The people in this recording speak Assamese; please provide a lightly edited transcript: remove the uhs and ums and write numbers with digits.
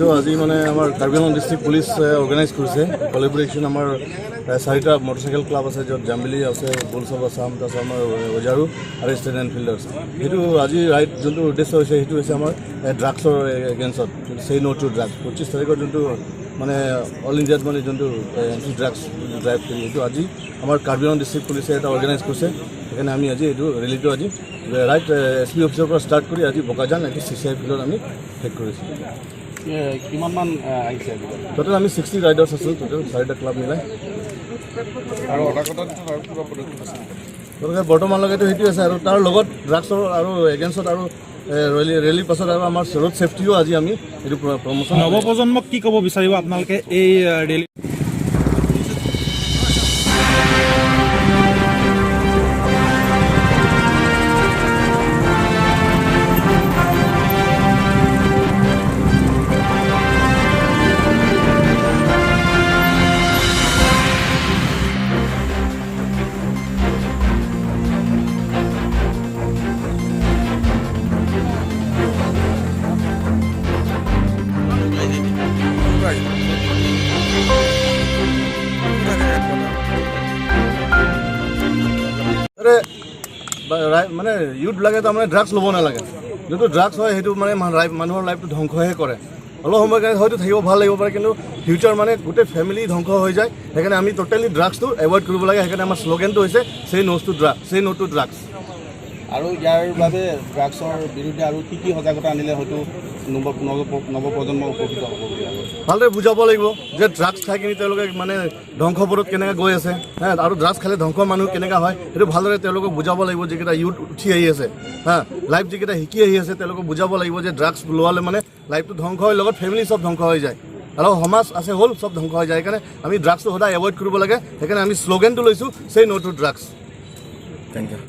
এইটো আজি মানে আমাৰ Karbi Anglong district police organize কৰিছে কলেবৰেশ্যন। আমাৰ 4টা মটৰচাইকেল ক্লাব আছে, য'ত জাম্বিলি আছে, বুলছ অফ আছাম, তাৰপিছত আমাৰ ওজাৰু আৰু ষ্টেট এনফিল্ডাৰ্ছ। সেইটো আজি ৰাইড যোনটো উদ্দেশ্য হৈছে সেইটো হৈছে আমাৰ ড্ৰাগছৰ এগেইনষ্টত সেই ন' টু ড্ৰাগছ। 25 তাৰিখৰ যোনটো মানে অল ইণ্ডিয়াত মানে যোনটো এণ্টি ড্ৰাগছ ড্ৰাইভ সেইটো আজি আমাৰ কাৰ্বি আংলং ডিষ্ট্ৰিক্ট পুলিচে এটা অৰ্গেনাইজ কৰিছে। সেইকাৰণে আমি আজি এইটো ৰেলীটো আজি ৰাইট SP অফিচৰ পৰা ষ্টাৰ্ট কৰি আজি বোকাজান এটি CCI ফিল্ডত আমি শেষ কৰিছোঁ। কিমানমান আহিছে? টোটেল আমি 60 ৰাইডাৰ্ছ আছিলোঁ, টোটেল 4টা ক্লাব মিলাই। আৰু গতিকে বৰ্তমানলৈকেতো সেইটোৱে আছে, আৰু তাৰ লগত ড্ৰাগছৰ আৰু এগেইনষ্টত আৰু ৰেলীৰ পাছত আৰু আমাৰ ৰোড ছেফটিও আজি আমি এইটো প্ৰমোশ্যন। নৱপ্ৰজন্মক কি ক'ব বিচাৰিব আপোনালোকে এই ৰেলী? মানে ইউথবিলাকে তাৰমানে ড্ৰাগছ ল'ব নালাগে। যোনটো ড্ৰাগছ হয় সেইটো মানে মানুহৰ লাইফটো ধ্বংসহে কৰে। অলপ সময় কাৰণে হয়তো থাকিব ভাল লাগিব পাৰে, কিন্তু ফিউচাৰ মানে গোটেই ফেমিলি ধ্বংস হৈ যায়। সেইকাৰণে আমি টোটেলি ড্ৰাগছটো এভইড কৰিব লাগে। সেইকাৰণে আমাৰ শ্লোগেনটো হৈছে সেই ন' টু ড্ৰাগছ। আৰু ইয়াৰ বাবে ড্ৰাগছৰ বিৰুদ্ধে আৰু কি সজাগতা আনিলে হয়তো নৱপ্ৰজন্ম উপকৃত হ'ব? ভালদৰে বুজাব লাগিব যে ড্ৰাগছ খাই কিনি তেওঁলোকে মানে ধ্বংসপথত কেনেকৈ গৈ আছে, আৰু ড্ৰাগছ খালে ধ্বংস মানুহ কেনেকুৱা হয় সেইটো ভালদৰে তেওঁলোকক বুজাব লাগিব। যিকেইটা ইউথ উঠি আহি আছে, লাইফ যিকেইটা শিকি আহি আছে, তেওঁলোকক বুজাব লাগিব যে ড্ৰাগছ লোৱালে মানে লাইফটো ধ্বংস হয়, লগত ফেমিলি চব ধ্বংস হৈ যায়, আৰু সমাজ আছে হ'ল চব ধ্বংস হৈ যায়। সেইকাৰণে আমি ড্ৰাগছটো সদায় এভইড কৰিব লাগে। সেইকাৰণে আমি শ্লোগেনটো লৈছোঁ, সেই no' to drugs. Thank U.